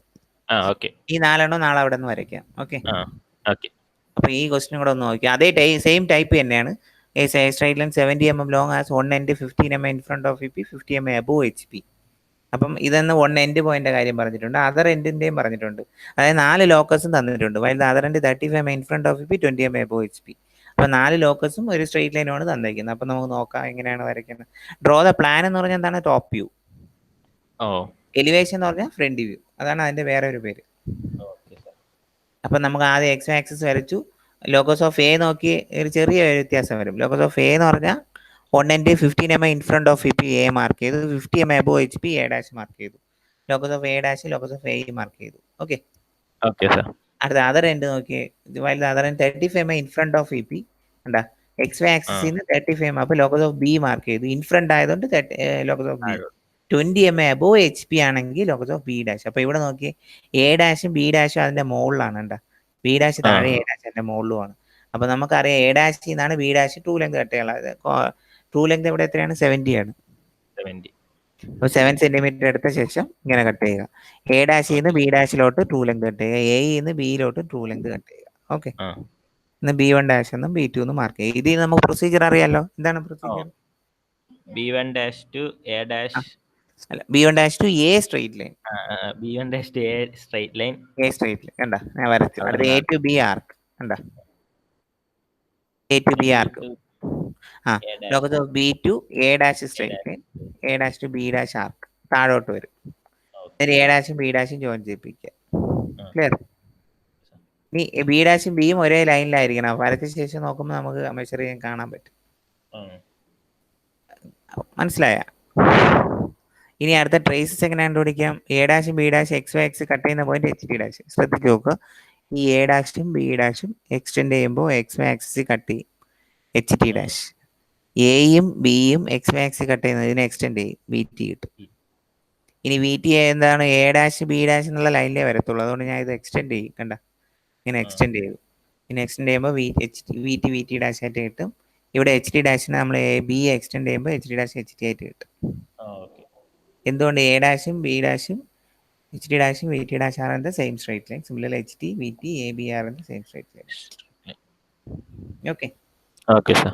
ഈ 4 നാളെ അവിടെ നിന്ന് വരയ്ക്കാം. ഓക്കെ, അപ്പൊ ഈ ക്വസ്റ്റ്യൻ കൂടെ ഒന്ന് നോക്കിയാൽ അതേ സെയിം ടൈപ്പ് തന്നെയാണ്. A straight line 70 mm long has one end 15 mm in front of VP, 50 mm above HP. അപ്പം ഇതെന്ന് 1 എൻഡ് പോയിന്റ് കാര്യം പറഞ്ഞിട്ടുണ്ട്, അതർ എൻഡിന്റെയും പറഞ്ഞിട്ടുണ്ട്. അതായത് 4 ലോക്കസും തന്നിട്ടുണ്ട്. While other end 35 mm in front of VP, 20 mm above HP. അപ്പൊ 4 ലോക്കസും ഒരു സ്ട്രെയിറ്റ് ലൈനുമാണ് തന്നിരിക്കുന്നത്. അപ്പൊ നമുക്ക് നോക്കാം എങ്ങനെയാണ് വരയ്ക്കുന്നത്. ഡ്രോ ദ പ്ലാൻ എന്ന് പറഞ്ഞാൽ എന്താണ്? Top view. എലിവേഷൻ എന്ന് പറഞ്ഞാൽ ഫ്രണ്ട് വ്യൂ. അതാണ് അതിന്റെ വേറെ ഒരു പേര്. അപ്പൊ നമുക്ക് ആദ്യം എക്സ് ആക്സിസ് വരച്ചു. ലോക്കസ് ഓഫ് എ നോക്കി ഒരു ചെറിയ വ്യത്യാസം വരും. ലോക്കസ് ഓഫ് എ എന്ന് പറഞ്ഞാൽ 1 end 15 mm in front of VP A mark ചെയ്തു, 50 mm above HP A dash mark ചെയ്തു. Locus of A dash locus of A mark ചെയ്തു. ഓക്കെ, അടുത്ത അതർ എൻഡ് നോക്കി. Other end 35 mm in front of VP. കണ്ടാ, X Y ആക്സിസിൽ നിന്ന് 35 mm. അപ്പൊ locus of B mark ചെയ്തു. In front ആയതുകൊണ്ട് locus of B. 20 mm above HP ആണെങ്കിൽ ലോക്കസ് ഓഫ് ബി ഡാഷ്. അപ്പൊ ഇവിടെ നോക്കി, എ ഡാഷും ബി ഡാഷും അതിന്റെ മുകളിലാണ്. കണ്ടാ, ബി ഡാഷ് താഴെ, എ ഡാഷ് അതിന്റെ മുകളിലുമാണ്. അപ്പൊ നമുക്കറിയാം എ ഡാഷ് നിന്നാണ് B dash true length cut ചെയ്യാനുള്ളത്. ട്രൂ ലെങ്ത് ഇവിടെ എത്രയാണ്? 70 ആണ്. അപ്പോൾ 7 സെന്റിമീറ്റർ എടുത്ത ശേഷം ഇങ്ങനെ കട്ട് ചെയ്യുക. എ ഡാഷിൽ നിന്ന് ബി ഡാഷിലോട്ട് ട്രൂ ലെങ്ത് കട്ട് ചെയ്യുക, എയിൽ നിന്ന് ബിയിലോട്ട് ട്രൂ ലെങ്ത് കട്ട് ചെയ്യുക. ഓക്കെ, ഇന്ന് B1 ഡാഷ് എന്നും B2 എന്നും മാർക്ക് ചെയ്യുക. ഇതിൽ നമുക്ക് പ്രൊസീജിയർ അറിയാലോ. എന്താണ് procedure? B1 dash to A dash, അല്ല, B1 dash to A straight line. B1 dash to A straight line. A straight line കണ്ടാ, ഞാൻ വരച്ചു. അടുത്ത എ ടു ബി ആർക്ക്. കണ്ടാ, A to B arc. Locus of B to A dash straight line, A dash to B dash arc താഴോട്ട് വരും. A ഡാഷും B ഡാഷും join ചെയ്യിപ്പിക്കുക. ക്ലിയർ? ഇനി ബി ഡാഷും ബിയും ഒരേ ലൈനിലായിരിക്കണം. വരച്ച ശേഷം നോക്കുമ്പോൾ നമുക്ക് മെഷർ ചെയ്യാൻ കാണാൻ പറ്റും. മനസ്സിലായ? ഇനി അടുത്ത ട്രേസസ് എങ്ങനെ കണ്ടുപിടിക്കാം? എ ഡാഷും ബി ഡാഷും എക്സ് വൈ എക്സ് കട്ട് ചെയ്യുന്ന പോയിന്റ് എച്ച് ടി ഡാഷ്. ശ്രദ്ധിച്ച് നോക്കുക, ഈ എ ഡാഷും ബി ഡാഷും എക്സ്റ്റെൻഡ് ചെയ്യുമ്പോൾ എക്സ് വൈ ആക്സിസ് കട്ട് ചെയ്യും, എച്ച് ടി ഡാഷ്. എയും ബിയും എക്സ് വൈ ആക്സിസ് കട്ട് ചെയ്യുന്നതിന് എക്സ്റ്റെൻഡ് ചെയ്യും, വി ടി കിട്ടും. ഇനി വി ടി എന്താണ്? എ ഡാഷ് ബി ഡാഷ് എന്നുള്ള ലൈനിലേ വരത്തുള്ളൂ. അതുകൊണ്ട് ഞാൻ ഇത് എക്സ്റ്റെൻഡ് ചെയ്യും. കണ്ട, ഇങ്ങനെ എക്സ്റ്റെൻഡ് ചെയ്തു. ഇനി എക്സ്റ്റെൻഡ് ചെയ്യുമ്പോൾ വി ടി ഡാഷ് ആയിട്ട് കിട്ടും. ഇവിടെ എച്ച് ടി ഡാഷിന് നമ്മൾ ബി എക്സ്റ്റെൻഡ് ചെയ്യുമ്പോൾ H T dash H T ആയിട്ട് കിട്ടും. എന്തുകൊണ്ട്? എ ഡാഷും ബി ഡാഷും എച്ച് ടി ഡാഷും V T dash are in the same straight line. Similarly H T V T A B are in the same straight line. Okay sir.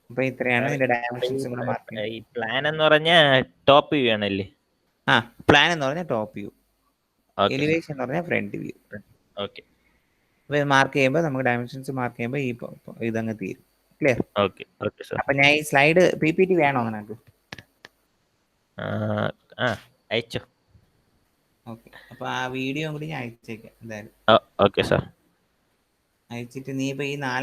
അപ്പൊ ഇത്രയാണ് ഇതിന്റെ dimensions കൂടെ മാർക്ക് ചെയ്യുന്നത്. ഈ പ്ലാൻ എന്ന് പറഞ്ഞാൽ ടോപ്പ് വ്യൂ ആണല്ലേ? പ്ലാൻ എന്ന് പറഞ്ഞാൽ ടോപ്പ് വ്യൂ, എലിവേഷൻ എന്ന് പറഞ്ഞാൽ ഫ്രണ്ട് വ്യൂ. ഓക്കെ, അപ്പൊ മാർക്ക് ചെയ്യുമ്പോൾ നമുക്ക് ഡയമെൻഷൻസ് മാർക്ക് ചെയ്യുമ്പോൾ ഈ ഇതങ്ങ് തീരും. ക്ലിയർ? Okay sir. അപ്പൊ ഞാൻ ഈ സ്ലൈഡ് PPT വേണോ നിനക്ക്? അയച്ചോ. ഓക്കെ, അപ്പൊ ആ വീഡിയോ കൂടി ഞാൻ അയച്ചേക്കാം എന്തായാലും. Okay sir. അയച്ചിട്ട് നീ ഇപ്പൊ ഈ 4